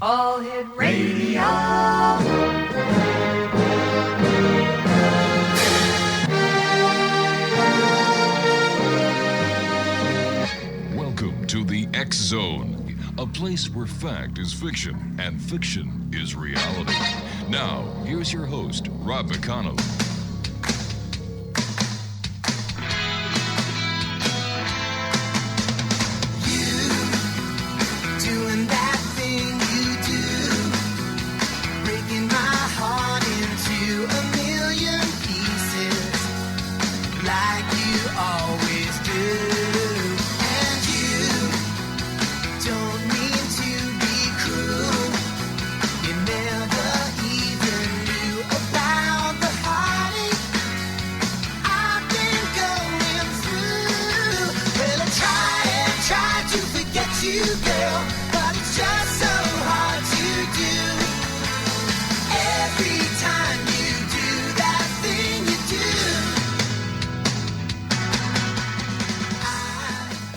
All Hit Radio. Welcome to the X Zone, a place where fact is fiction and fiction is reality. Now, here's your host, Rob McConnell.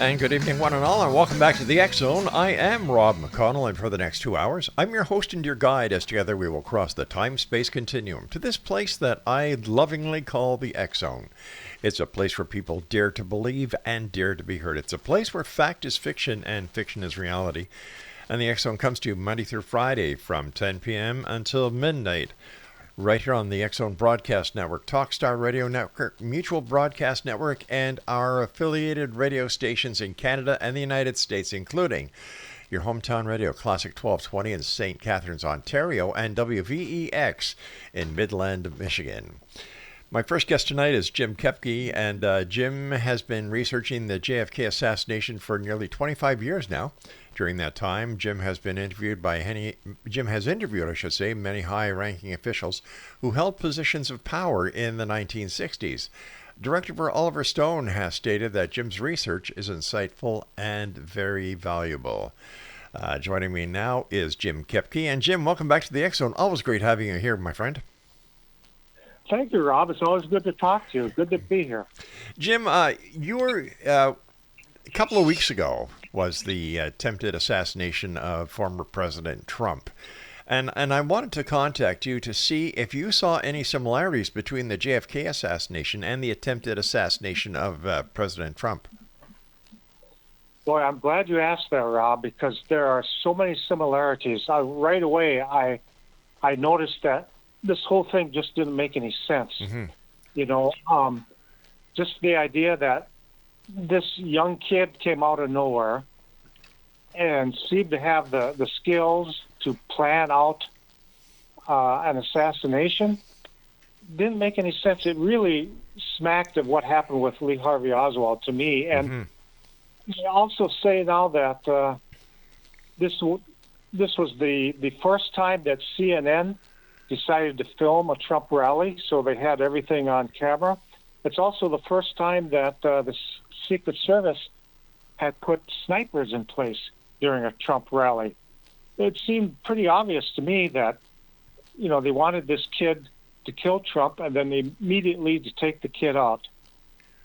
And good evening, one and all, and welcome back to the X Zone. I am Rob McConnell, and for the next 2 hours, I'm your host and your guide as together we will cross the time-space continuum to this place that I lovingly call the X Zone. It's a place where people dare to believe and dare to be heard. It's a place where fact is fiction and fiction is reality. And the X Zone comes to you Monday through Friday from 10 p.m. until midnight. Right here on the X Zone Broadcast Network, Talkstar Radio Network, Mutual Broadcast Network, and our affiliated radio stations in Canada and the United States, including your hometown radio, Classic 1220 in St. Catharines, Ontario, and WVEX in Midland, Michigan. My first guest tonight is Jim KOEPKE, and Jim has been researching the JFK assassination for nearly 25 years now. During that time, Jim has interviewed many high-ranking officials who held positions of power in the 1960s. Director Oliver Stone has stated that Jim's research is insightful and very valuable. Joining me now is Jim KOEPKE. And Jim, welcome back to the X Zone. Always great having you here, my friend. Thank you, Rob. It's always good to talk to you. Good to be here. Jim, you were a couple of weeks ago was the attempted assassination of former President Trump. And I wanted to contact you to see if you saw any similarities between the JFK assassination and the attempted assassination of President Trump. Boy, I'm glad you asked that, Rob, because there are so many similarities. Right away, I noticed that this whole thing just didn't make any sense. Mm-hmm. You know, just the idea that this young kid came out of nowhere and seemed to have the skills to plan out an assassination didn't make any sense. It really smacked of what happened with Lee Harvey Oswald to me. And I also say now that this was the first time that CNN decided to film a Trump rally, so they had everything on camera. It's also the first time that the Secret Service had put snipers in place during a Trump rally. It seemed pretty obvious to me that, you know, they wanted this kid to kill Trump and then immediately to take the kid out,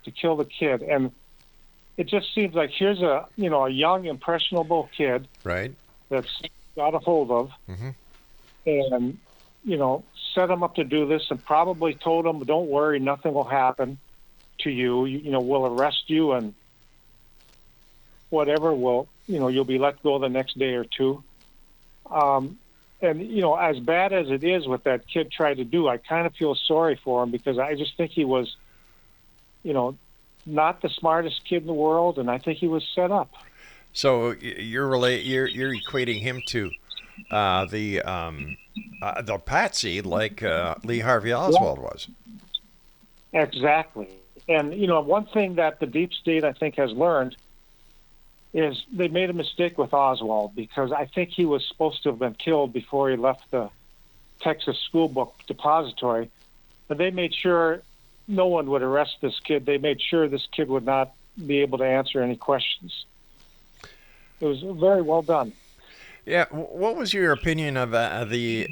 to kill the kid. And it just seems like here's a young, impressionable kid, right, that's got a hold of, and set him up to do this and probably told him, don't worry, nothing will happen to you. We'll arrest you and whatever, you'll be let go the next day or two. And, as bad as it is what that kid tried to do, I kind of feel sorry for him because I just think he was, not the smartest kid in the world, and I think he was set up. So you're equating him to the patsy like Lee Harvey Oswald was. Exactly. And, one thing that the deep state, I think, has learned is they made a mistake with Oswald because I think he was supposed to have been killed before he left the Texas school book depository. But they made sure no one would arrest this kid. They made sure this kid would not be able to answer any questions. It was very well done. Yeah. What was your opinion of the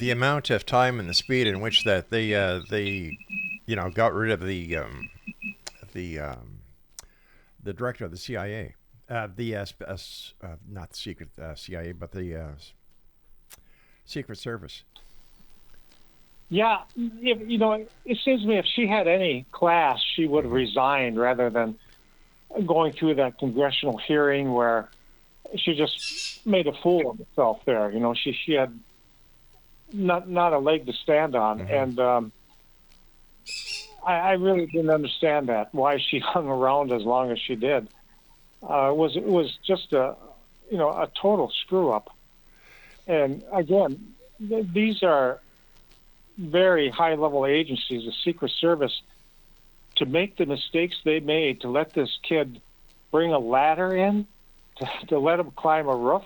amount of time and the speed in which that they got rid of the director of the CIA, Not the secret CIA, but the Secret Service. Yeah, it seems to me if she had any class, she would have resigned rather than going through that congressional hearing where she just made a fool of herself there. She had not a leg to stand on, and I really didn't understand that, why she hung around as long as she did. It was just a total screw up. And again, these are very high level agencies, the Secret Service, to make the mistakes they made, to let this kid bring a ladder in, to let him climb a roof,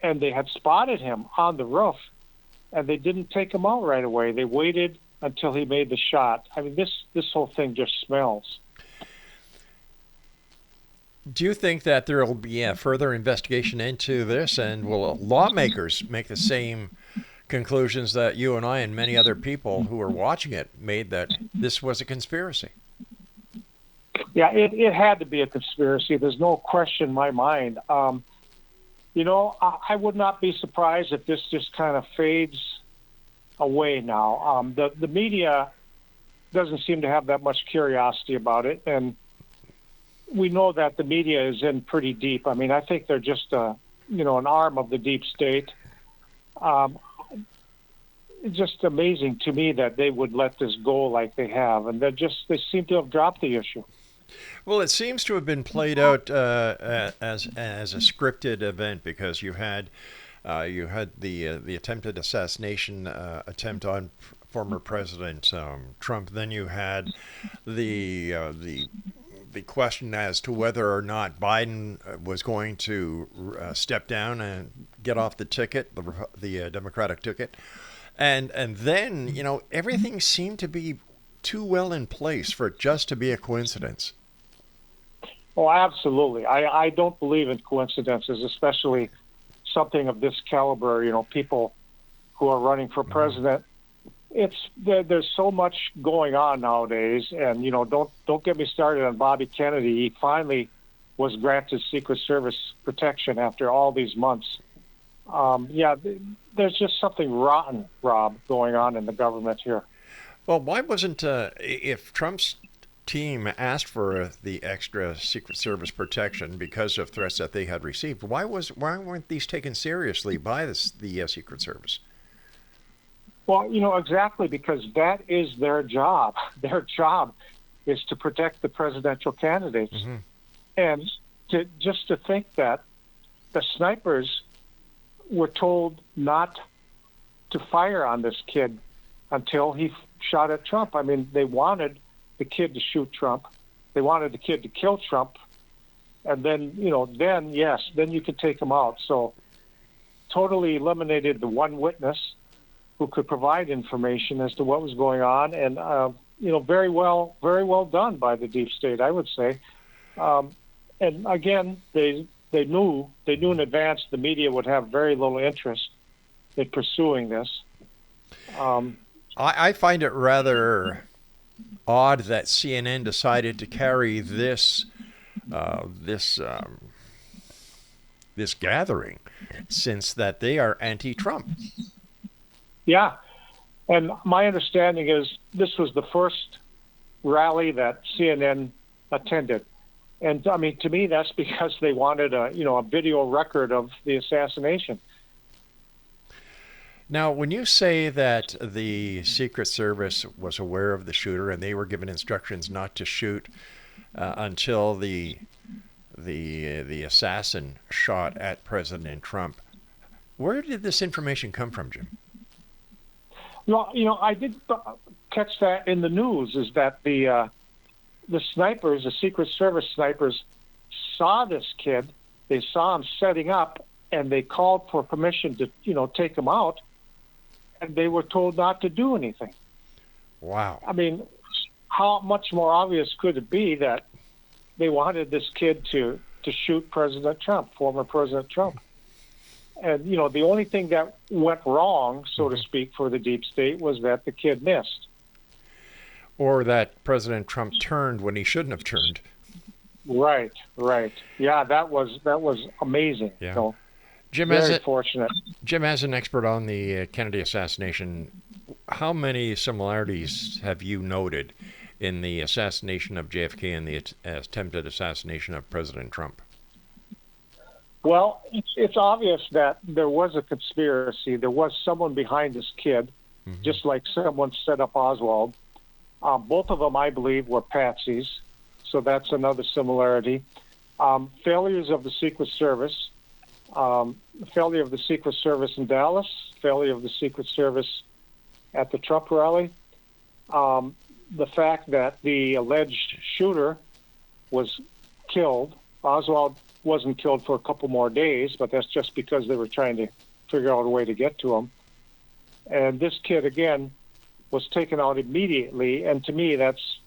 and they had spotted him on the roof, and they didn't take him out right away. They waited until he made the shot. I mean, this whole thing just smells. Do you think that there will be a further investigation into this, and will lawmakers make the same conclusions that you and I and many other people who were watching it made, that this was a conspiracy? Yeah, it had to be a conspiracy. There's no question in my mind. I would not be surprised if this just kind of fades away now. The media doesn't seem to have that much curiosity about it, and we know that the media is in pretty deep. I mean, I think they're just an arm of the deep state. It's just amazing to me that they would let this go like they have, and they seem to have dropped the issue. Well, it seems to have been played out as a scripted event, because you had the attempted assassination attempt on former President Trump. Then you had the question as to whether or not Biden was going to step down and get off the ticket, the Democratic ticket. And then, everything seemed to be too well in place for it just to be a coincidence. Oh, absolutely. I don't believe in coincidences, especially something of this caliber. People who are running for president. There's so much going on nowadays, and don't get me started on Bobby Kennedy. He finally was granted Secret Service protection after all these months. There's just something rotten, Rob, going on in the government here. Well, why wasn't if Trump's team asked for the extra Secret Service protection because of threats that they had received, why weren't these taken seriously by the Secret Service? Well, exactly, because that is their job. Their job is to protect the presidential candidates. Mm-hmm. And to think that the snipers were told not to fire on this kid until he shot at Trump. I mean, they wanted the kid to shoot Trump. They wanted the kid to kill Trump. And then, then you could take him out. So totally eliminated the one witness who could provide information as to what was going on. And, very well done by the deep state, I would say. And again, they knew in advance the media would have very little interest in pursuing this. I find it rather odd that CNN decided to carry this gathering, since that they are anti-Trump. Yeah, and my understanding is this was the first rally that CNN attended. And I mean, to me, that's because they wanted a video record of the assassination. Now, when you say that the Secret Service was aware of the shooter and they were given instructions not to shoot until the assassin shot at President Trump, where did this information come from, Jim? Well, I did catch that in the news. Is that the snipers, the Secret Service snipers, saw this kid. They saw him setting up, and they called for permission to, take him out. And they were told not to do anything. Wow. I mean, how much more obvious could it be that they wanted this kid to shoot President Trump, former President Trump? And, the only thing that went wrong, so to speak, for the deep state was that the kid missed. Or that President Trump turned when he shouldn't have turned. Right. Yeah, that was amazing. Yeah. So, Jim, very fortunate. Jim, as an expert on the Kennedy assassination, how many similarities have you noted in the assassination of JFK and the attempted assassination of President Trump? Well, it's obvious that there was a conspiracy. There was someone behind this kid, just like someone set up Oswald. Both of them, I believe, were patsies, so that's another similarity. Failures of the Secret Service, failure of the Secret Service in Dallas, failure of the Secret Service at the Trump rally, the fact that the alleged shooter was killed. Oswald wasn't killed for a couple more days, but that's just because they were trying to figure out a way to get to him. And this kid, again, was taken out immediately, and to me, that's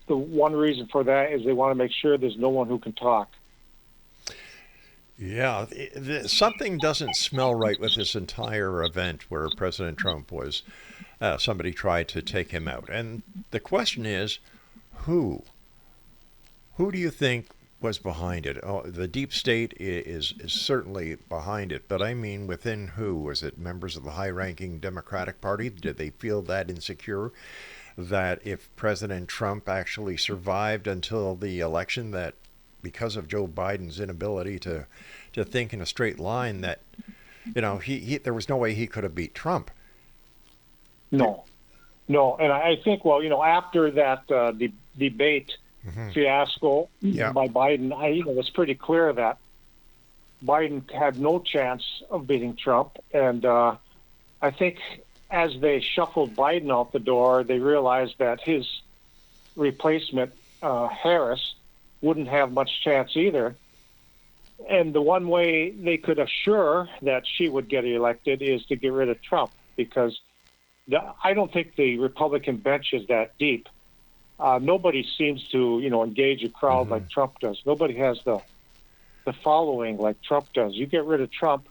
the one reason for that is they want to make sure there's no one who can talk. Yeah, something doesn't smell right with this entire event where President Trump was, somebody tried to take him out. And the question is, who? Who do you think was behind it? Oh, the deep state is certainly behind it, but I mean within who? Was it members of the high-ranking Democratic Party? Did they feel that insecure that if President Trump actually survived until the election, that because of Joe Biden's inability to think in a straight line, that he there was no way he could have beat Trump? No, and I think after that debate fiasco by Biden, it was pretty clear that Biden had no chance of beating Trump, and I think as they shuffled Biden out the door, they realized that his replacement, Harris, wouldn't have much chance either. And the one way they could assure that she would get elected is to get rid of Trump, because I don't think the Republican bench is that deep. Nobody seems to, engage a crowd like Trump does. Nobody has the following like Trump does. You get rid of Trump,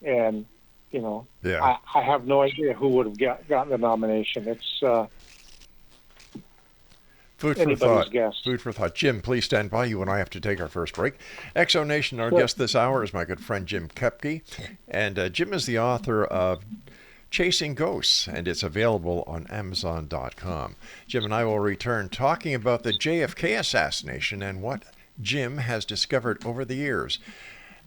and I have no idea who would have gotten the nomination. It's food for thought. Food for thought. Jim, please stand by. You and I have to take our first break. Exo Nation, our guest this hour is my good friend Jim KOEPKE, and Jim is the author of Chasing Ghosts, and it's available on Amazon.com. Jim and I will return talking about the JFK assassination and what Jim has discovered over the years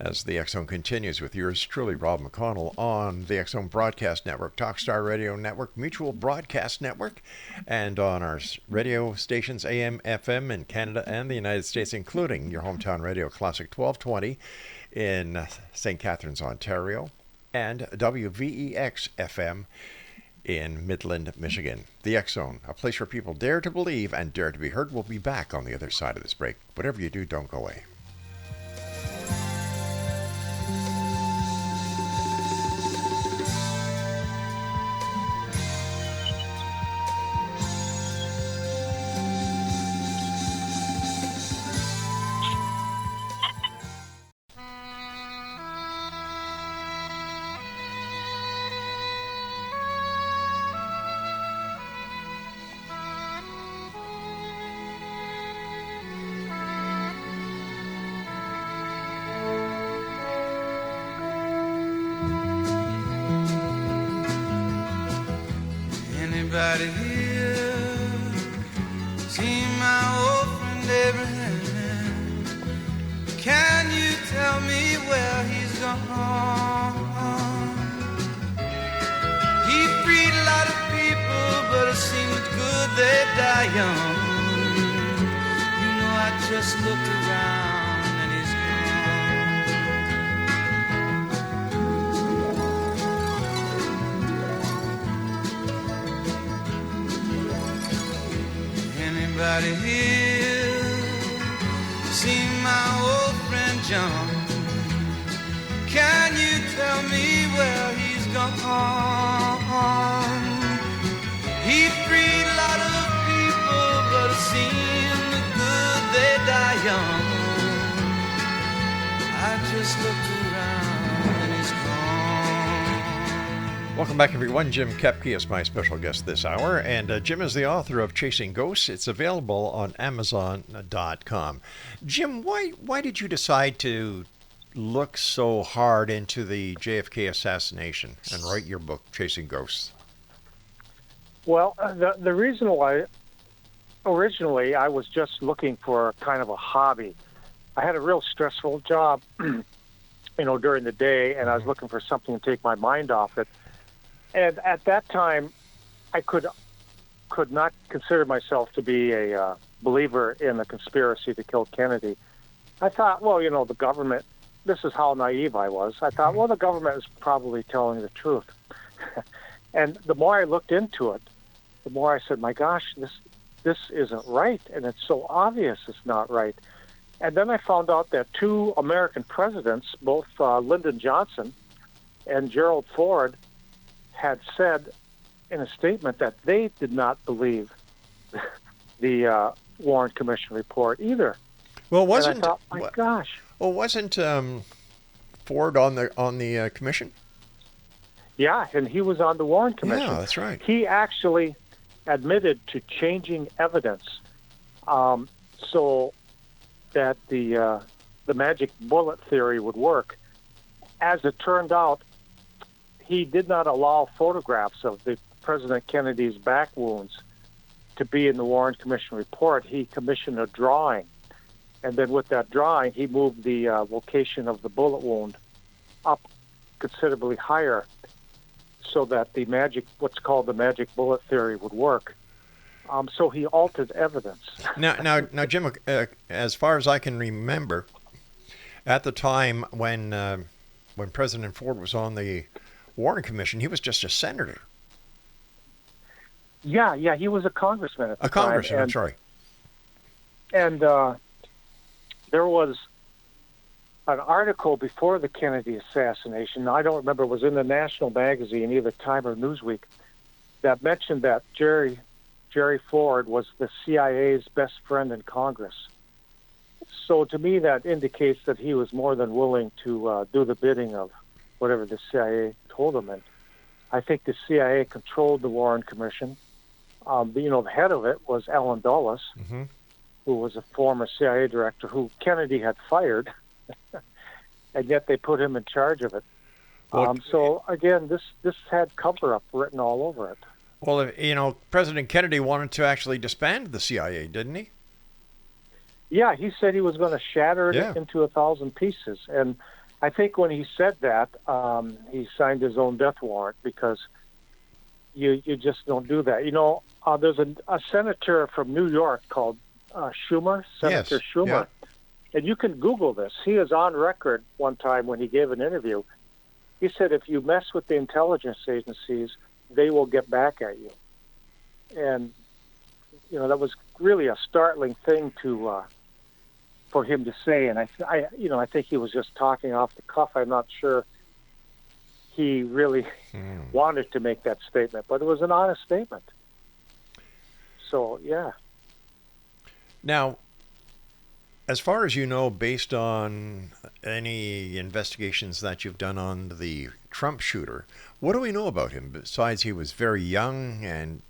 as the X Zone continues with yours truly, Rob McConnell, on the X Zone Broadcast Network, Talkstar Radio Network, Mutual Broadcast Network, and on our radio stations, AM, FM, in Canada and the United States, including your hometown radio, Classic 1220 in St. Catharines, Ontario, and WVEX FM in Midland, Michigan. The X Zone, a place where people dare to believe and dare to be heard. We'll be back on the other side of this break. Whatever you do, don't go away. Anybody here see my old friend Abraham? Can you tell me where he's gone? He freed a lot of people, but it seems good they die young. I just looked around and he's Anybody here see my old friend John? Can you tell me where he's gone? He freed a lot of people, but it seemed good they die young. I just looked around and he's gone. Welcome back, everyone. Jim KOEPKE is my special guest this hour, and Jim is the author of Chasing Ghosts. It's available on Amazon.com. Jim, why did you decide to look so hard into the JFK assassination and write your book, Chasing Ghosts? Well, the reason why, originally, I was just looking for kind of a hobby. I had a real stressful job, during the day, and I was looking for something to take my mind off it. And at that time, I could not consider myself to be a believer in the conspiracy to kill Kennedy. I thought, well, the government, this is how naive I was. I thought, well, the government is probably telling the truth. And the more I looked into it, the more I said, my gosh, this isn't right, and it's so obvious it's not right. And then I found out that two American presidents, both Lyndon Johnson and Gerald Ford, had said in a statement that they did not believe the Warren Commission report either. Well, wasn't and I thought, my gosh. Well, wasn't Ford on the commission? Yeah, and he was on the Warren Commission. Yeah, that's right. He actually admitted to changing evidence so that the magic bullet theory would work. As it turned out, he did not allow photographs of the President Kennedy's back wounds to be in the Warren Commission report. He commissioned a drawing, and then with that drawing, he moved the location of the bullet wound up considerably higher so that what's called the magic bullet theory would work. So he altered evidence. Now, Jim, as far as I can remember, at the time when President Ford was on the Warren Commission, he was just a senator. Yeah, he was a congressman at the time. A congressman, I'm sorry. And there was an article before the Kennedy assassination, I don't remember, it was in the national magazine, either Time or Newsweek, that mentioned that Jerry Ford was the CIA's best friend in Congress. So to me, that indicates that he was more than willing to do the bidding of whatever the CIA told him. And I think the CIA controlled the Warren Commission. The head of it was Allen Dulles, who was a former CIA director who Kennedy had fired, and yet they put him in charge of it. So again, this had cover-up written all over it. Well, President Kennedy wanted to actually disband the CIA, didn't he? Yeah, he said he was going to shatter it into 1,000 pieces. And I think when he said that, he signed his own death warrant, because you just don't do that. There's a senator from New York called Schumer, Senator Schumer. Yeah. And you can Google this. He is on record one time when he gave an interview. He said, if you mess with the intelligence agencies, they will get back at you. And, that was really a startling thing for him to say. And I think he was just talking off the cuff. I'm not sure he really wanted to make that statement, but it was an honest statement. So, yeah. Now, as far as you know, based on any investigations that you've done on the Trump shooter, what do we know about him besides he was very young, and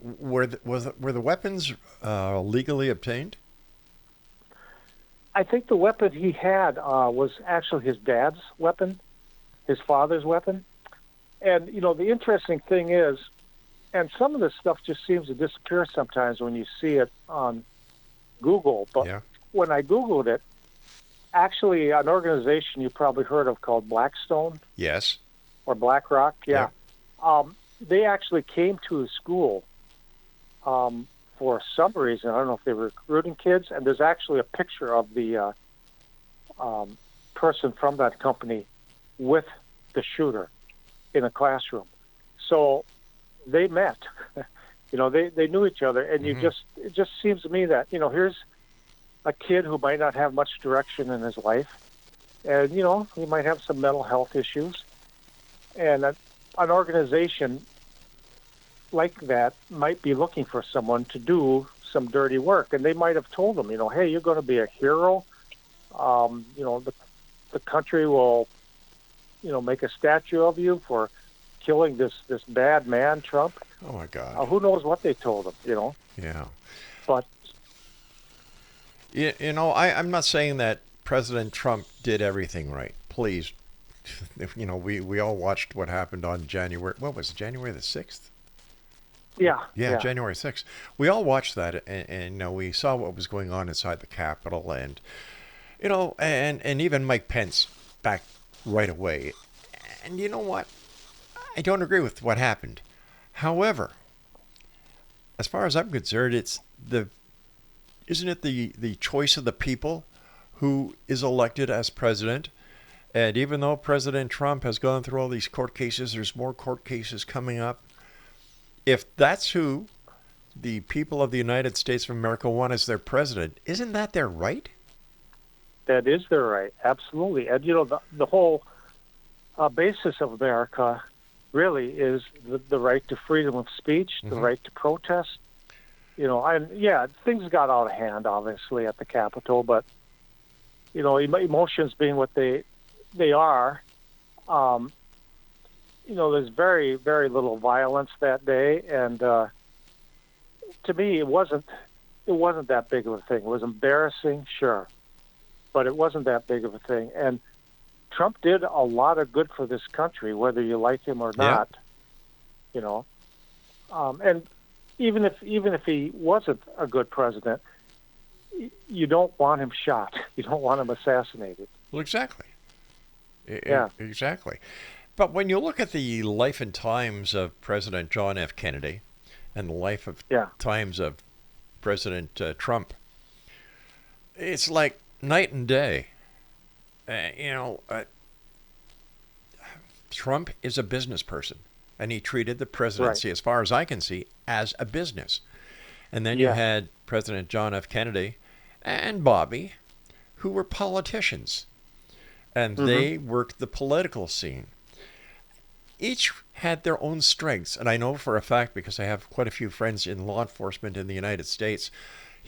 were the weapons legally obtained? I think the weapon he had was actually his dad's weapon, his father's weapon. And, the interesting thing is, and some of this stuff just seems to disappear sometimes when you see it on Google, but when I Googled it, actually an organization you probably heard of called Blackstone. Yes. Or BlackRock, they actually came to his school for some reason. I don't know if they were recruiting kids, and there's actually a picture of the person from that company with the shooter in a classroom. So they met. They knew each other, and it just seems to me that, here's a kid who might not have much direction in his life, and, he might have some mental health issues, and an organization like that might be looking for someone to do some dirty work, and they might have told him, hey, you're going to be a hero. The country will, make a statue of you for killing this bad man, Trump. Oh my God. Who knows what they told him, you know? Yeah. But You know, I'm not saying that President Trump did everything right. Please, you know, we all watched what happened on January. What was it, January the 6th? yeah, January 6th. We all watched that, and you know, we saw what was going on inside the Capitol, and you know, and even Mike Pence back right away. And you know what? I don't agree with what happened. However, as far as I'm concerned, isn't it the choice of the people who is elected as president? And even though President Trump has gone through all these court cases, there's more court cases coming up. If that's who the people of the United States of America want as their president, isn't that their right? that is their right, absolutely. And you know, the whole basis of America really is the right to freedom of speech, the right to protest. You know, and yeah, things got out of hand, obviously, at the Capitol, but you know, emotions being what they are, you know, there's very, very little violence that day, and to me, it wasn't that big of a thing. It was embarrassing, sure, but it wasn't that big of a thing. And Trump did a lot of good for this country, whether you like him or not. You know, and even if he wasn't a good president, you don't want him shot. You don't want him assassinated. Well, exactly. Yeah. Exactly. But when you look at the life and times of President John F. Kennedy and the life of times of President Trump, it's like night and day. Trump is a business person, and he treated the presidency, as far as I can see, as a business. And then you had President John F. Kennedy and Bobby, who were politicians, and they worked the political scene. Each had their own strengths, and I know for a fact, because I have quite a few friends in law enforcement in the United States,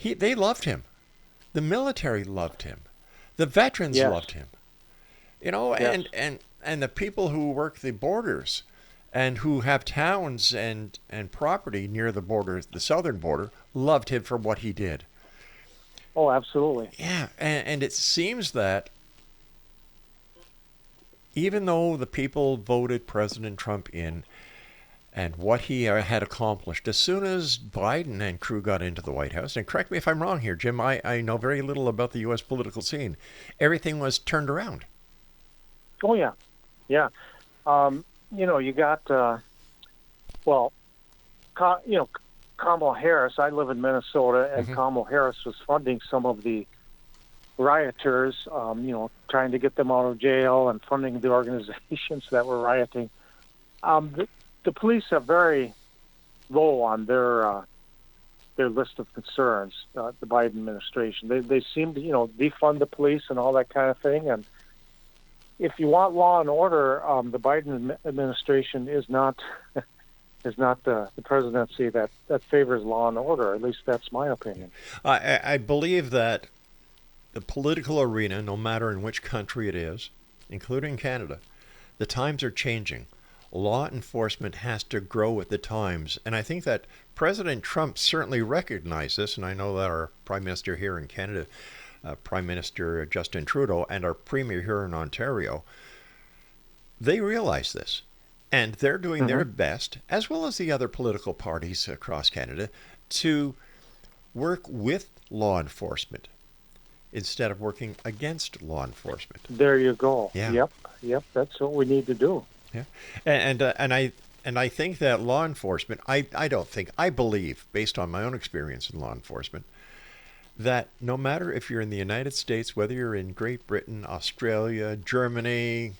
they loved him. The military loved him. The veterans loved him. You know, and the people who work the borders and who have towns and property near the border, the southern border, loved him for what he did. Oh, absolutely. Yeah, and it seems that even though the people voted President Trump in and what he had accomplished, as soon as Biden and crew got into the White House, and correct me if I'm wrong here, Jim, I know very little about the U.S. political scene, everything was turned around. Oh, yeah. Yeah. You know, you got, Kamala Harris. I live in Minnesota, and Kamala Harris was funding some of the rioters, trying to get them out of jail and funding the organizations that were rioting. The police are very low on their list of concerns, the Biden administration. They seem to, defund the police and all that kind of thing. And if you want law and order, the Biden administration is not the presidency that favors law and order. At least that's my opinion. I believe that the political arena, no matter in which country it is, including Canada, the times are changing. Law enforcement has to grow with the times. And I think that President Trump certainly recognized this, and I know that our Prime Minister here in Canada, Prime Minister Justin Trudeau, and our Premier here in Ontario, they realize this. And they're doing their best, as well as the other political parties across Canada, to work with law enforcement instead of working against law enforcement. There you go. Yeah. Yep. That's what we need to do. Yeah, and I think that law enforcement, I believe, based on my own experience in law enforcement, that no matter if you're in the United States, whether you're in Great Britain, Australia, Germany,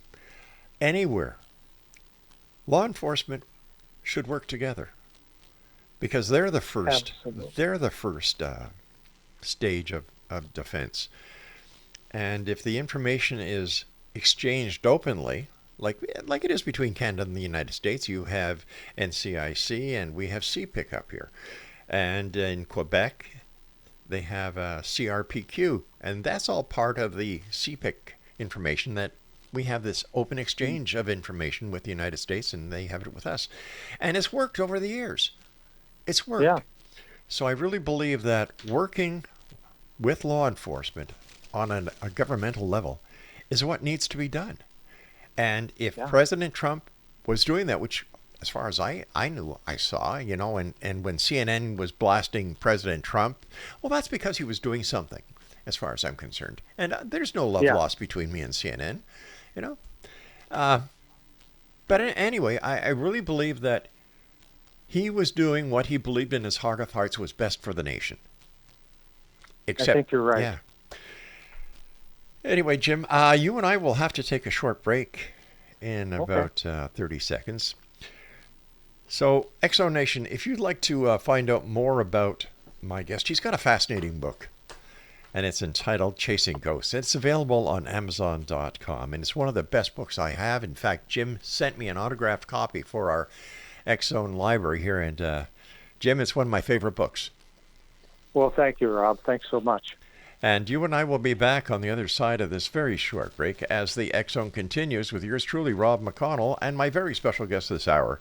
anywhere, law enforcement should work together, because they're the first. Absolutely. They're the first stage of defense, and if the information is exchanged openly, like it is between Canada and the United States, you have NCIC and we have CPIC up here, and in Quebec they have CRPQ, and that's all part of the CPIC information that we have this open exchange of information with the United States, and they have it with us. And it's worked over the years. It's worked. Yeah. So I really believe that working with law enforcement on a governmental level is what needs to be done. And if President Trump was doing that, which as far as I knew, I saw, and when CNN was blasting President Trump, well, that's because he was doing something, as far as I'm concerned. And there's no love lost between me and CNN, But anyway, I really believe that he was doing what he believed in his heart of hearts was best for the nation. Except, I think you're right. Yeah. Anyway, Jim, you and I will have to take a short break in about 30 seconds. So, Exo Nation, if you'd like to find out more about my guest, he's got a fascinating book, and it's entitled Chasing Ghosts. It's available on Amazon.com, and it's one of the best books I have. In fact, Jim sent me an autographed copy for our Exxon library here, and Jim, it's one of my favorite books. Well, thank you, Rob. Thanks so much. And you and I will be back on the other side of this very short break as the Exxon continues with yours truly, Rob McConnell, and my very special guest this hour,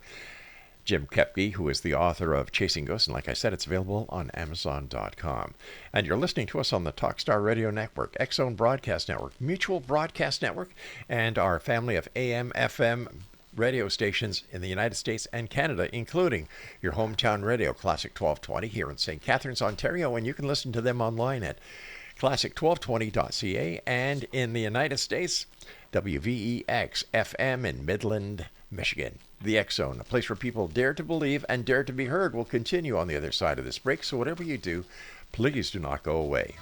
Jim KOEPKE, who is the author of Chasing Ghosts. And like I said, it's available on Amazon.com. And you're listening to us on the Talkstar Radio Network, Exxon Broadcast Network, Mutual Broadcast Network, and our family of AM, FM radio stations in the United States and Canada, including your hometown radio, Classic 1220, here in St. Catharines, Ontario. And you can listen to them online at classic1220.ca, and in the United States, WVEX FM in Midland, Michigan. The X Zone, a place where people dare to believe and dare to be heard, will continue on the other side of this break. So whatever you do, please do not go away.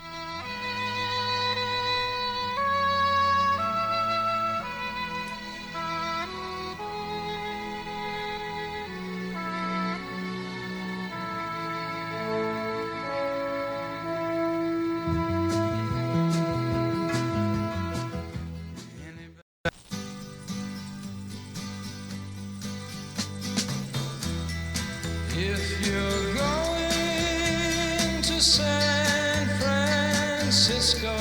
If you're going to San Francisco,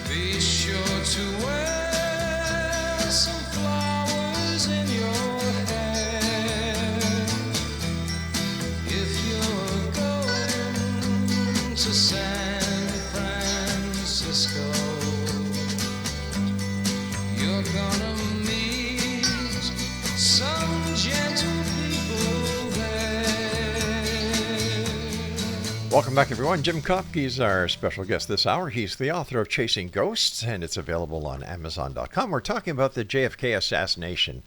be sure to wear some flowers in your hair. If you're going to San Francisco, you're gonna meet some gentle people there. Welcome back, everyone. Jim KOEPKE is our special guest this hour. He's the author of Chasing Ghosts, and it's available on Amazon.com. We're talking about the JFK assassination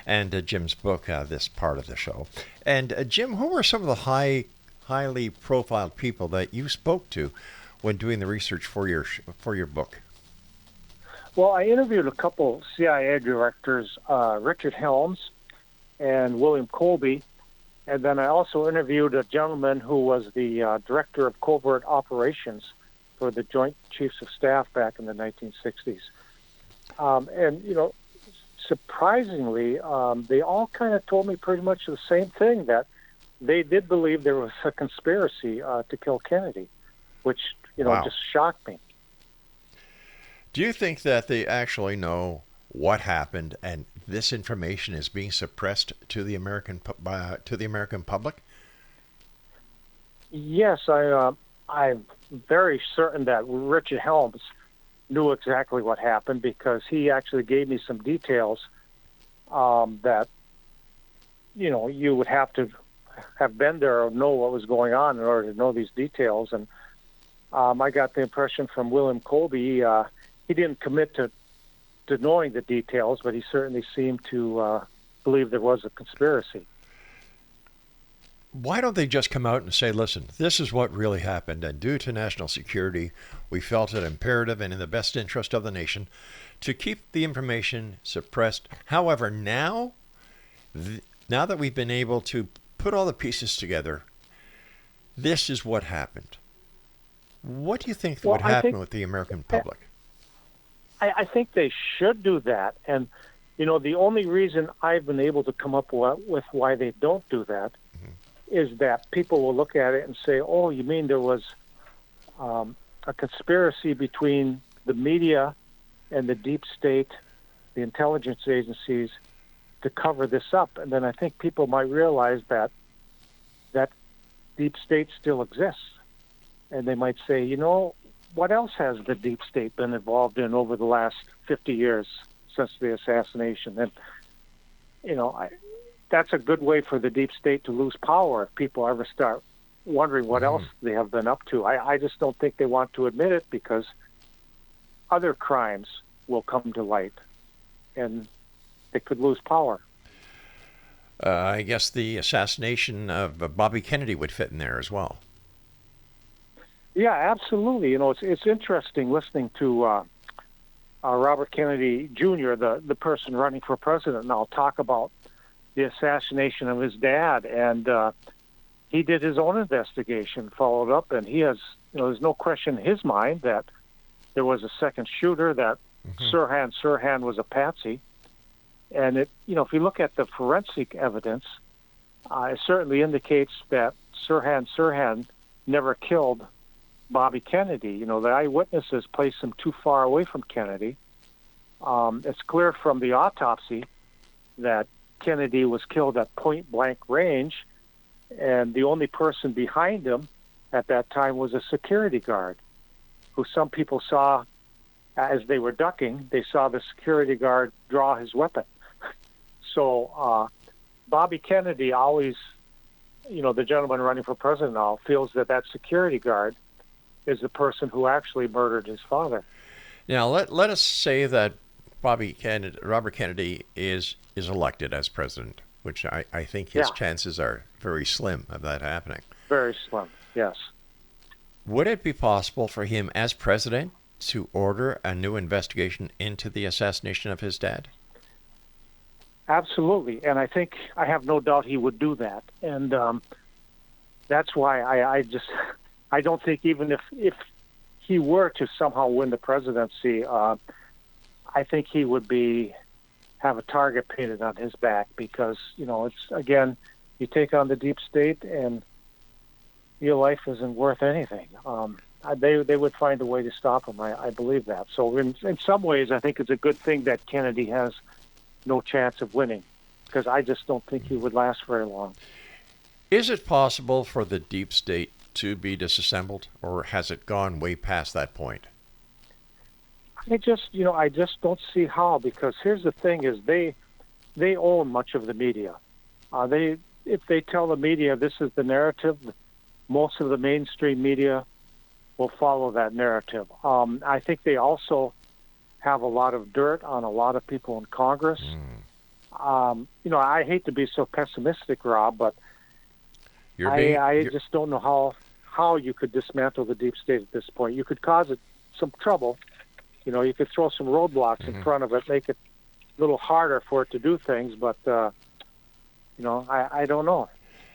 and Jim's book, this part of the show. And Jim, who were some of the highly profiled people that you spoke to when doing the research for your book? Well, I interviewed a couple CIA directors, Richard Helms and William Colby, and then I also interviewed a gentleman who was the director of covert operations for the Joint Chiefs of Staff back in the 1960s. And, surprisingly, they all kind of told me pretty much the same thing, that they did believe there was a conspiracy to kill Kennedy, which, Wow. just shocked me. Do you think that they actually know what happened, and this information is being suppressed to the American public? Yes, I'm very certain that Richard Helms knew exactly what happened, because he actually gave me some details that, you would have to have been there or know what was going on in order to know these details. And I got the impression from William Colby, he didn't commit to knowing the details, but he certainly seemed to believe there was a conspiracy. Why don't they just come out and say, listen, this is what really happened, and due to national security, we felt it imperative and in the best interest of the nation to keep the information suppressed. However, now that we've been able to put all the pieces together, this is what happened. What do you think would happen with the American public? I think they should do that. And, the only reason I've been able to come up with why they don't do that is that people will look at it and say, oh, you mean there was a conspiracy between the media and the deep state, the intelligence agencies, to cover this up. And then I think people might realize that that deep state still exists. And they might say, you know, what else has the deep state been involved in over the last 50 years since the assassination? And, you know, that's a good way for the deep state to lose power if people ever start wondering what else they have been up to. I just don't think they want to admit it, because other crimes will come to light and they could lose power. I guess the assassination of Bobby Kennedy would fit in there as well. Yeah, absolutely. You know, it's interesting listening to Robert Kennedy Jr., the person running for president now, talk about the assassination of his dad. And he did his own investigation, followed up, and he has, you know, there's no question in his mind that there was a second shooter, that Sirhan was a patsy. And it, you know, if you look at the forensic evidence, it certainly indicates that Sirhan never killed Bobby Kennedy. You know, the eyewitnesses placed him too far away from Kennedy. It's clear from the autopsy that Kennedy was killed at point-blank range, and the only person behind him at that time was a security guard, who some people saw as they were ducking. They saw the security guard draw his weapon. So Bobby Kennedy always, you know, the gentleman running for president now, feels that that security guard is the person who actually murdered his father. Now, let us say that Robert Kennedy is elected as president, which I think his chances are very slim of that happening. Very slim, yes. Would it be possible for him as president to order a new investigation into the assassination of his dad? Absolutely, and I have no doubt he would do that. And that's why I don't think, even if he were to somehow win the presidency, I think he would have a target painted on his back, because, you know, it's, again, you take on the deep state and your life isn't worth anything. They would find a way to stop him. I believe that. So in some ways, I think it's a good thing that Kennedy has no chance of winning, because I just don't think he would last very long. Is it possible for the deep state to be disassembled, or has it gone way past that point? I just don't see how, because here's the thing: is they own much of the media. If they tell the media this is the narrative, most of the mainstream media will follow that narrative. I think they also have a lot of dirt on a lot of people in Congress. You know, I hate to be so pessimistic, Rob, but I just don't know how you could dismantle the deep state at this point. You could cause it some trouble. You know, you could throw some roadblocks in front of it, make it a little harder for it to do things, but, you know, I don't know.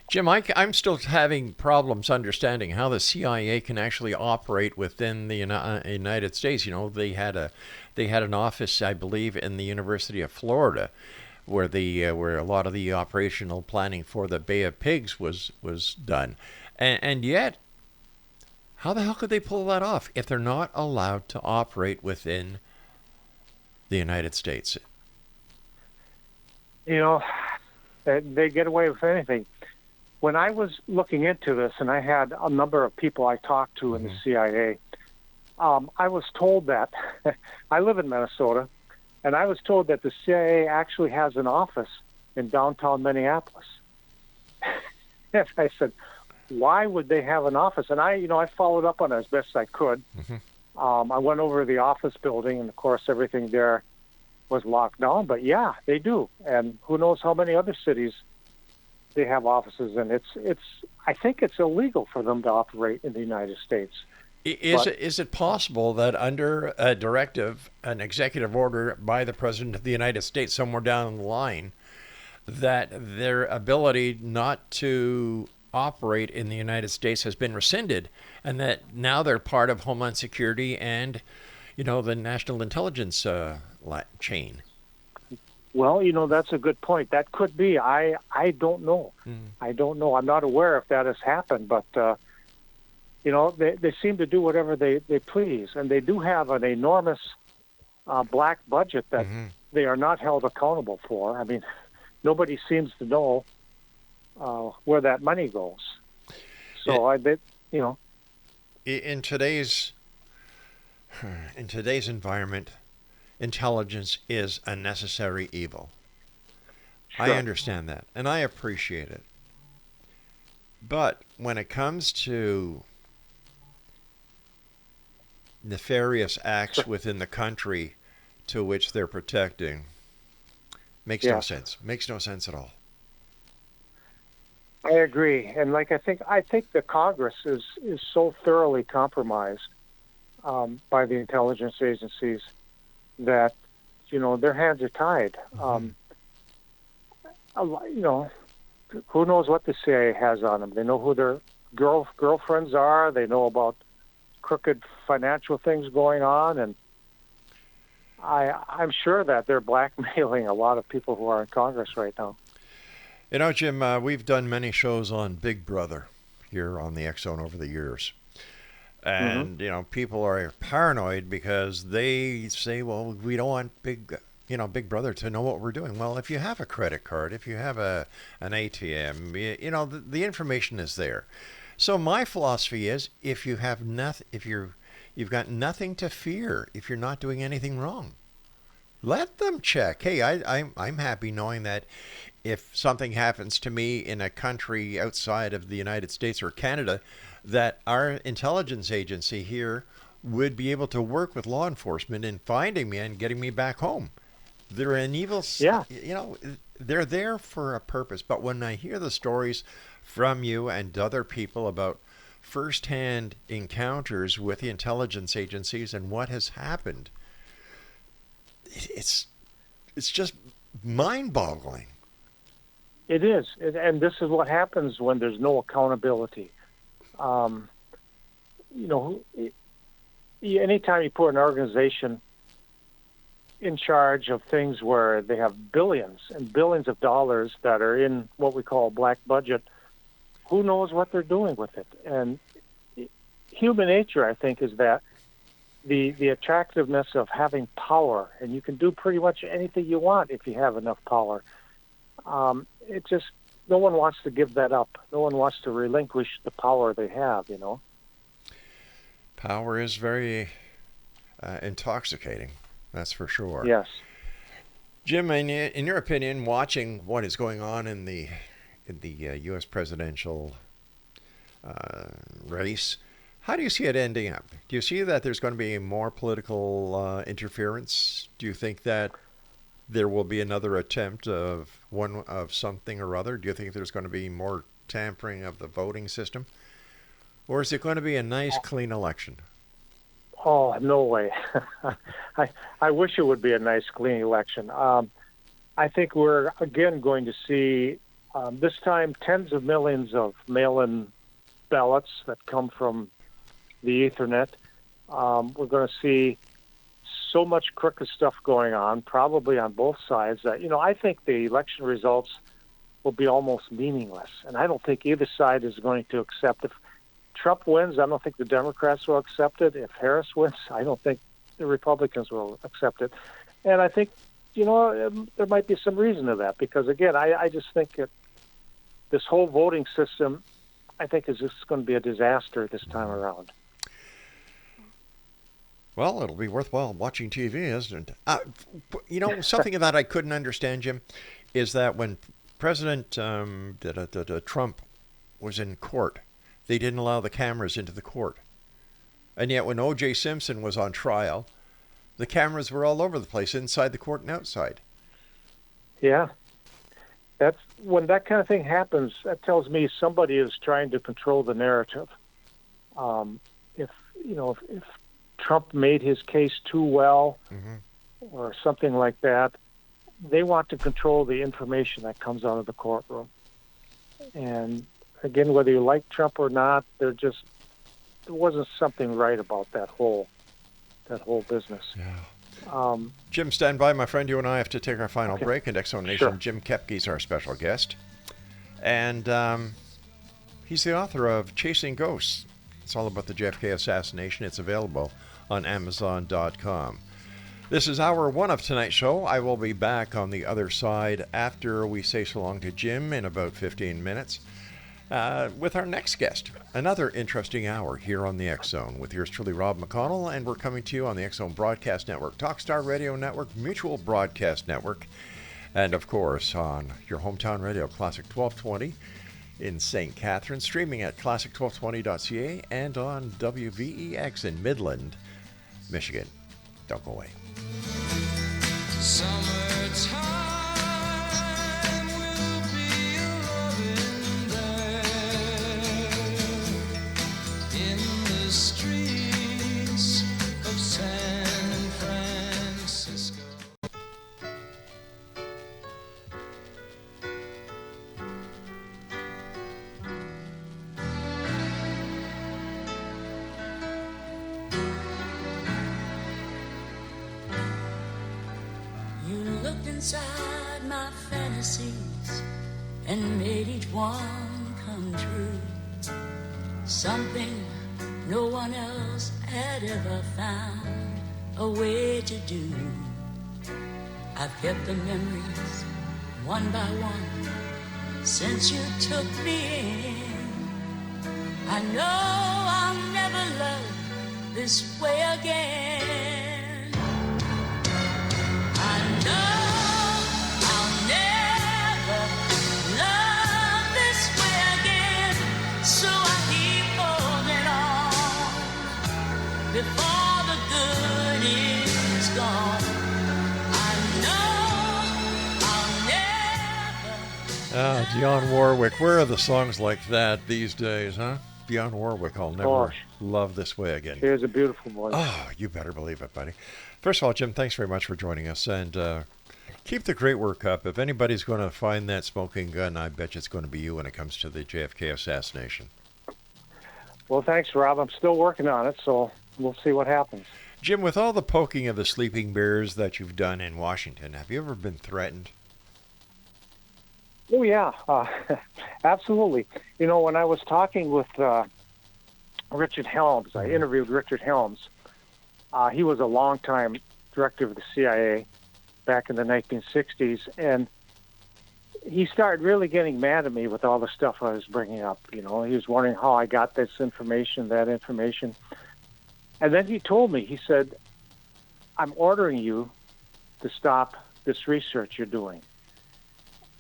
Jim, I'm still having problems understanding how the CIA can actually operate within the United States. You know, they had an office, I believe, in the University of Florida, where a lot of the operational planning for the Bay of Pigs was done, and yet, how the hell could they pull that off if they're not allowed to operate within the United States? You know, they get away with anything. When I was looking into this, and I had a number of people I talked to in the CIA, I was told that, I live in Minnesota, and I was told that the CIA actually has an office in downtown Minneapolis. And I said, why would they have an office? And I followed up on it as best I could. I went over to the office building, and of course everything there was locked down, but yeah, they do. And who knows how many other cities they have offices in. I think it's illegal for them to operate in the United States. Is it possible that under a directive, an executive order by the President of the United States somewhere down the line, that their ability not to operate in the United States has been rescinded, and that now they're part of Homeland Security and, you know, the national intelligence chain? Well, you know, that's a good point. That could be. I don't know. I don't know. I'm not aware if that has happened, but, you know, they seem to do whatever they please. And they do have an enormous black budget that they are not held accountable for. I mean, nobody seems to know where that money goes. So I bet, in today's environment, intelligence is a necessary evil. Sure. I understand that, and I appreciate it. But when it comes to nefarious acts within the country to which they're protecting, makes no sense. Makes no sense at all. I agree, and I think the Congress is so thoroughly compromised by the intelligence agencies that their hands are tied. Who knows what the CIA has on them? They know who their girlfriends are. They know about crooked financial things going on, and I'm sure that they're blackmailing a lot of people who are in Congress right now. Jim, we've done many shows on Big Brother here on the X Zone over the years. And, people are paranoid because they say, well, we don't want Big Brother to know what we're doing. Well, if you have a credit card, if you have an ATM, the information is there. So my philosophy is, if you have you've got nothing to fear, if you're not doing anything wrong, let them check. Hey, I'm happy knowing that if something happens to me in a country outside of the United States or Canada, that our intelligence agency here would be able to work with law enforcement in finding me and getting me back home. They're an evil, they're there for a purpose. But when I hear the stories from you and other people about firsthand encounters with the intelligence agencies and what has happened, it's just mind-boggling. It is, and this is what happens when there's no accountability. Anytime you put an organization in charge of things where they have billions and billions of dollars that are in what we call a black budget, who knows what they're doing with it? And human nature, I think, is that the attractiveness of having power, and you can do pretty much anything you want if you have enough power. No one wants to give that up. No one wants to relinquish the power they have, Power is very intoxicating, that's for sure. Yes. Jim, in your opinion, watching what is going on in the U.S. presidential race, how do you see it ending up? Do you see that there's going to be more political interference? Do you think that there will be another attempt of something or other? Do you think there's going to be more tampering of the voting system? Or is it going to be a nice, clean election? Oh, no way. I wish it would be a nice, clean election. I think we're, again, going to see, this time, tens of millions of mail-in ballots that come from the Ethernet. We're going to see so much crooked stuff going on, probably on both sides, that, I think the election results will be almost meaningless. And I don't think either side is going to accept. If Trump wins, I don't think the Democrats will accept it. If Harris wins, I don't think the Republicans will accept it. And I think, there might be some reason to that, because, again, I just think that this whole voting system, I think, is just going to be a disaster this time around. Well, it'll be worthwhile watching TV, isn't it? Something that I couldn't understand, Jim, is that when President Trump was in court, they didn't allow the cameras into the court. And yet when O.J. Simpson was on trial, the cameras were all over the place, inside the court and outside. Yeah. That's when that kind of thing happens, that tells me somebody is trying to control the narrative. If Trump made his case too well, or something like that, they want to control the information that comes out of the courtroom. And again, whether you like Trump or not, there wasn't something right about that whole business. Yeah. Jim, stand by, my friend. You and I have to take our final break. And Exonation, sure. Jim KOEPKE is our special guest. And he's the author of Chasing Ghosts. It's all about the JFK assassination. It's available on Amazon.com. This is hour one of tonight's show. I will be back on the other side after we say so long to Jim in about 15 minutes with our next guest. Another interesting hour here on the X Zone with yours truly, Rob McConnell, and we're coming to you on the X Zone Broadcast Network, Talkstar Radio Network, Mutual Broadcast Network, and of course on your hometown radio, Classic 1220 in St. Catharines, streaming at classic1220.ca and on WVEX in Midland, Michigan. Don't go away. Summertime will be loving there in the streets of San Francisco. Inside my fantasies and made each one come true. Something no one else had ever found a way to do. I've kept the memories one by one since you took me in. I know I'll never love this way again. I know before the good is gone. I know I'll never. Dionne Warwick. Where are the songs like that these days, huh? Dionne Warwick, I'll never love this way again. She has a beautiful voice. Oh, you better believe it, buddy. First of all, Jim, thanks very much for joining us, and keep the great work up. If anybody's going to find that smoking gun, I bet you it's going to be you when it comes to the JFK assassination. Well, thanks, Rob. I'm still working on it, so we'll see what happens. Jim, with all the poking of the sleeping bears that you've done in Washington, have you ever been threatened? Oh, yeah, absolutely. You know, when I was talking with Richard Helms, I interviewed Richard Helms. He was a longtime director of the CIA back in the 1960s, and he started really getting mad at me with all the stuff I was bringing up. You know, he was wondering how I got this information, that information. And then he told me, he said, I'm ordering you to stop this research you're doing.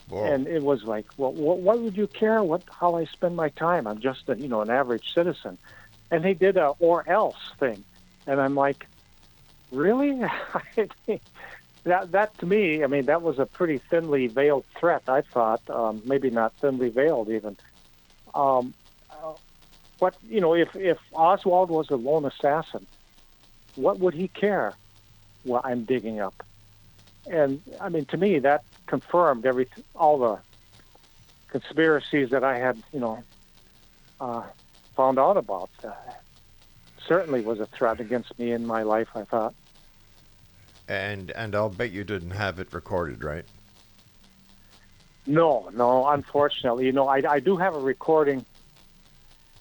Whoa. And it was like, well, what would you care how I spend my time? I'm just an average citizen. And he did a or else thing. And I'm like, really? That to me, I mean, that was a pretty thinly veiled threat, I thought. Maybe not thinly veiled even. But, if Oswald was a lone assassin, what would he care what I'm digging up? And, I mean, to me, that confirmed all the conspiracies that I had, found out about. Certainly was a threat against me in my life, I thought. And I'll bet you didn't have it recorded, right? No, unfortunately. I do have a recording.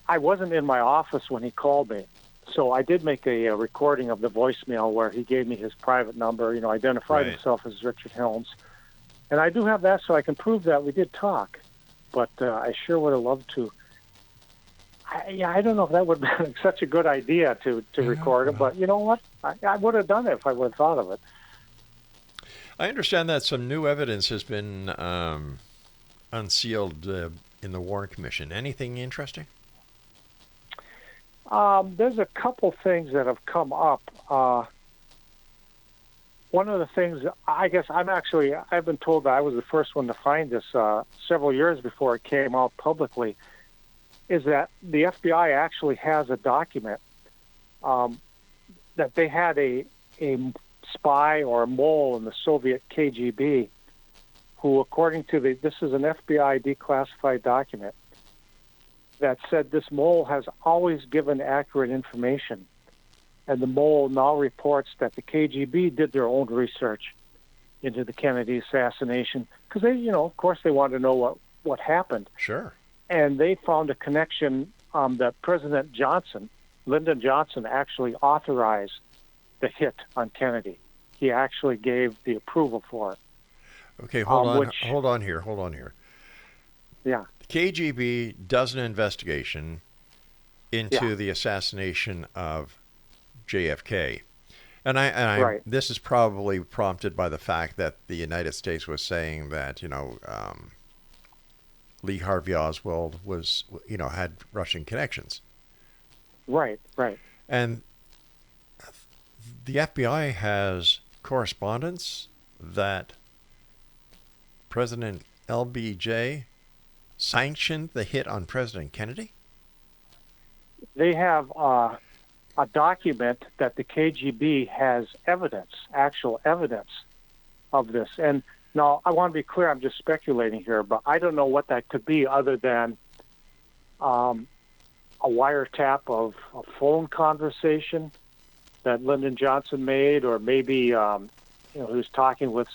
I wasn't in my office when he called me, so I did make a recording of the voicemail where he gave me his private number, identified himself as Richard Helms. And I do have that so I can prove that we did talk, but I sure would have loved to. I don't know if that would have been such a good idea to record it, but you know what? I would have done it if I would have thought of it. I understand that some new evidence has been unsealed in the Warren Commission. Anything interesting? There's a couple things that have come up. One of the things, I guess I've been told that I was the first one to find this several years before it came out publicly, is that the FBI actually has a document that they had a spy or a mole in the Soviet KGB who, according to this is an FBI declassified document, that said this mole has always given accurate information. And the mole now reports that the KGB did their own research into the Kennedy assassination because they, of course, they wanted to know what happened. Sure. And they found a connection that President Johnson, Lyndon Johnson, actually authorized the hit on Kennedy. he actually gave the approval for it. Okay, hold on here. Yeah. The KGB does an investigation into the assassination of JFK. And this is probably prompted by the fact that the United States was saying that, Lee Harvey Oswald was, had Russian connections. Right. And the FBI has correspondence that President LBJ sanctioned the hit on President Kennedy? They have a document that the KGB has actual evidence of this. And now, I want to be clear, I'm just speculating here, but I don't know what that could be other than a wiretap of a phone conversation that Lyndon Johnson made, or maybe he was talking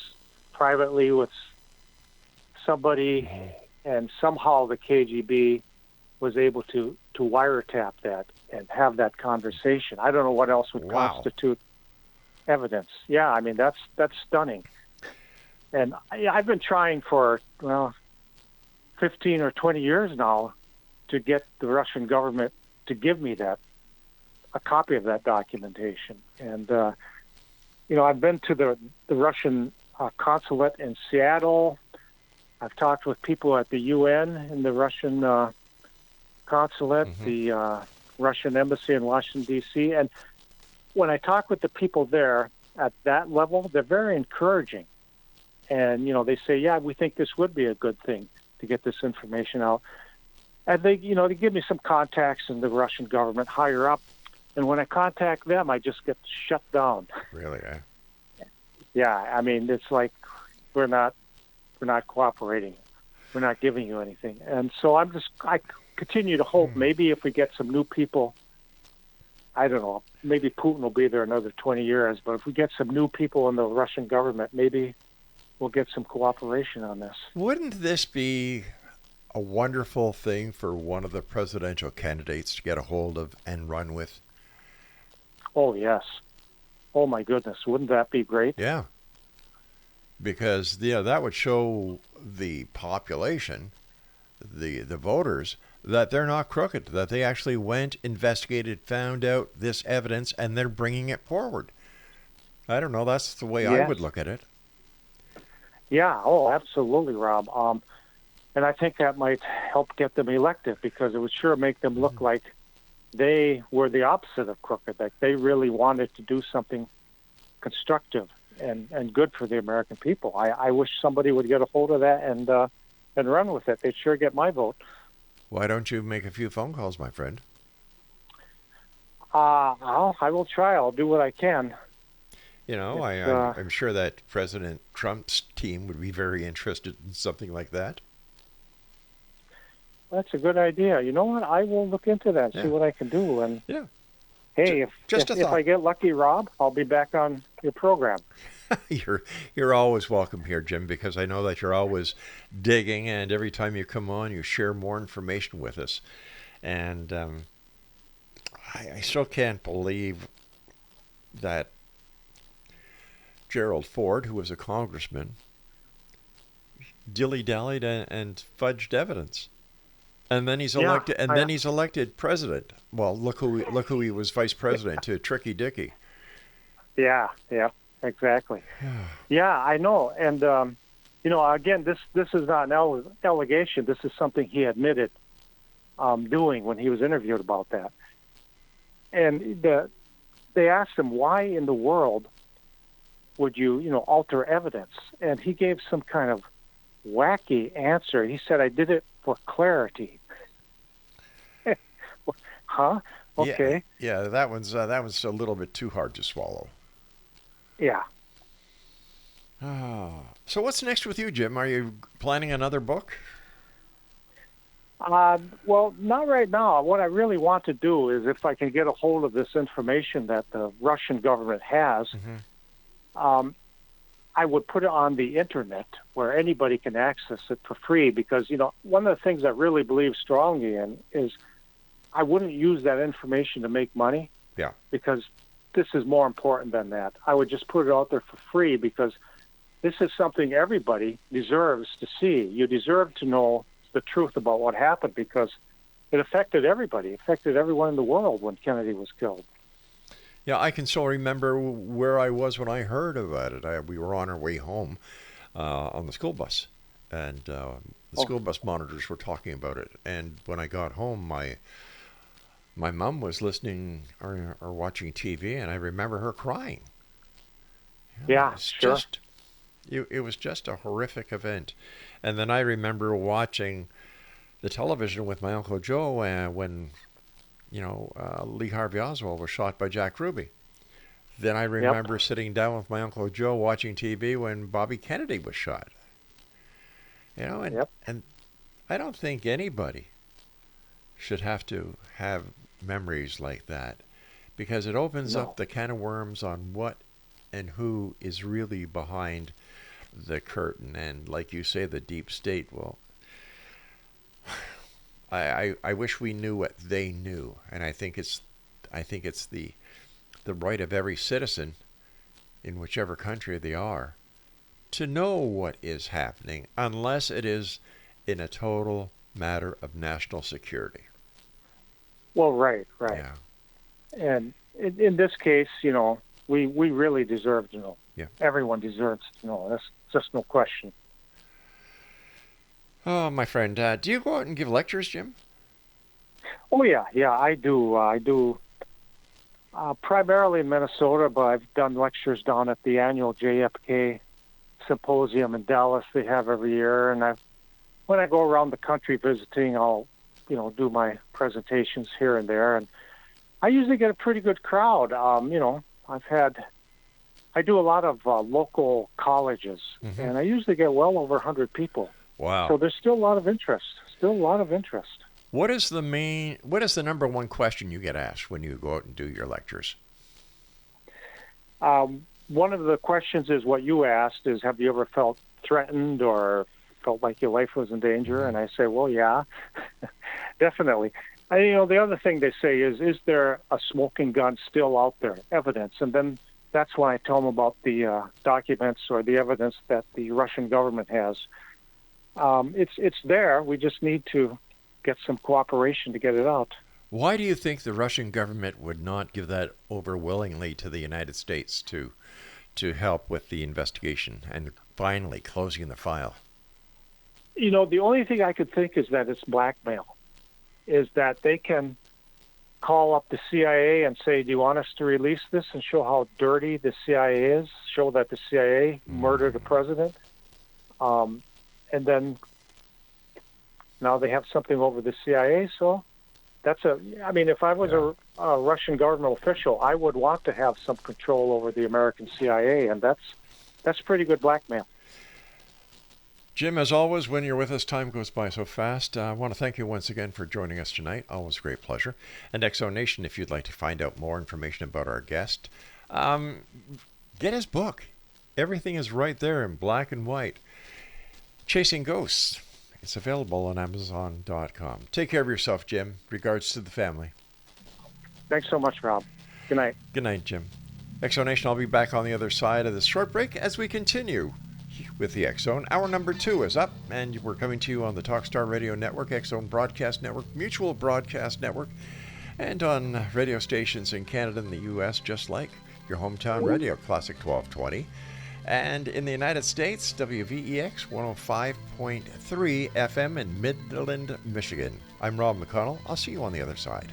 privately with somebody, and somehow the KGB was able to wiretap that and have that conversation. I don't know what else would constitute evidence. Yeah, I mean, that's stunning. And I've been trying for 15 or 20 years now to get the Russian government to give me a copy of that documentation. And I've been to the Russian consulate in Seattle. I've talked with people at the UN in the Russian consulate, the Russian embassy in Washington, D.C. And when I talk with the people there at that level, they're very encouraging. And, they say, yeah, we think this would be a good thing to get this information out. And they give me some contacts in the Russian government higher up. And when I contact them, I just get shut down. Really, eh? Yeah, I mean, it's like we're not cooperating. We're not giving you anything. And so I continue to hope maybe if we get some new people, I don't know, maybe Putin will be there another 20 years, but if we get some new people in the Russian government, maybe we'll get some cooperation on this. Wouldn't this be a wonderful thing for one of the presidential candidates to get a hold of and run with? Oh, yes. Oh, my goodness. Wouldn't that be great? Yeah. Because, that would show the population, the voters, that they're not crooked, that they actually went, investigated, found out this evidence, and they're bringing it forward. I don't know. That's the way I would look at it. Yeah. Oh, absolutely, Rob. And I think that might help get them elected, because it would sure make them look like they were the opposite of crooked, like they really wanted to do something constructive and good for the American people. I wish somebody would get a hold of that and run with it. They'd sure get my vote. Why don't you make a few phone calls, my friend? I will try. I'll do what I can. I'm sure that President Trump's team would be very interested in something like that. That's a good idea. You know what? I will look into that, see what I can do. And hey, if I get lucky, Rob, I'll be back on your program. You're always welcome here, Jim, because I know that you're always digging, and every time you come on, you share more information with us. And I still can't believe that Gerald Ford, who was a congressman, dilly-dallied and fudged evidence. And then he's elected. Then he's elected president. Well, look who he was vice president to, Tricky Dicky. Yeah, exactly. Yeah, I know. And again, this is not an allegation. This is something he admitted doing when he was interviewed about that. And they asked him, why in the world would you alter evidence? And he gave some kind of wacky answer. He said, I did it for clarity. Huh? Okay. Yeah, that one's a little bit too hard to swallow. Yeah. So what's next with you, Jim? Are you planning another book? Well, not right now. What I really want to do is, if I can get a hold of this information that the Russian government has, I would put it on the internet where anybody can access it for free, because, one of the things I really believe strongly in is I wouldn't use that information to make money. Yeah. Because this is more important than that. I would just put it out there for free because this is something everybody deserves to see. You deserve to know the truth about what happened because it affected everybody. It affected everyone in the world when Kennedy was killed. Yeah, I can still remember where I was when I heard about it. We were on our way home on the school bus, and the school bus monitors were talking about it. And when I got home, my mom was listening or watching TV, and I remember her crying. Yeah, sure. It was just a horrific event. And then I remember watching the television with my Uncle Joe when, Lee Harvey Oswald was shot by Jack Ruby. Then I remember sitting down with my Uncle Joe watching TV when Bobby Kennedy was shot. And I don't think anybody should have to have memories like that because it opens up the can of worms on what and who is really behind the curtain. And like you say, the deep state, well, I wish we knew what they knew. And I think it's the right of every citizen in whichever country they are to know what is happening unless it is in a total matter of national security. Well, right. Yeah. And in this case, we really deserve to know. Yeah. Everyone deserves to know. That's just no question. Oh, my friend, do you go out and give lectures, Jim? Oh, yeah, I do. I do primarily in Minnesota, but I've done lectures down at the annual JFK symposium in Dallas they have every year. And when I go around the country visiting, I'll, do my presentations here and there. And I usually get a pretty good crowd. I do a lot of local colleges, and I usually get well over 100 people. Wow. So there's still a lot of interest. What is the number one question you get asked when you go out and do your lectures? One of the questions is what you asked is, have you ever felt threatened or felt like your life was in danger? And I say, well, yeah, definitely. And, the other thing they say is there a smoking gun still out there, evidence? And then that's when I tell them about the documents or the evidence that the Russian government has. It's there. We just need to get some cooperation to get it out. Why do you think the Russian government would not give that over willingly to the United States to help with the investigation and finally closing the file? The only thing I could think is that it's blackmail, is that they can call up the CIA and say, do you want us to release this and show how dirty the CIA is, show that the CIA murdered the president? And then now they have something over the CIA, so if I was a Russian government official, I would want to have some control over the American CIA, and that's pretty good blackmail. Jim, as always, when you're with us, time goes by so fast. I want to thank you once again for joining us tonight. Always a great pleasure. And Exo Nation, if you'd like to find out more information about our guest, get his book. Everything is right there in black and white. Chasing Ghosts. It's available on Amazon.com. Take care of yourself, Jim. Regards to the family. Thanks so much, Rob. Good night. Good night, Jim. Exo Nation, I'll be back on the other side of this short break as we continue with the X Zone. Hour number 2 is up, and we're coming to you on the Talkstar Radio Network, X Zone Broadcast Network, Mutual Broadcast Network, and on radio stations in Canada and the U.S., just like your hometown radio, Classic 1220. And in the United States, WVEX 105.3 FM in Midland, Michigan. I'm Rob McConnell. I'll see you on the other side.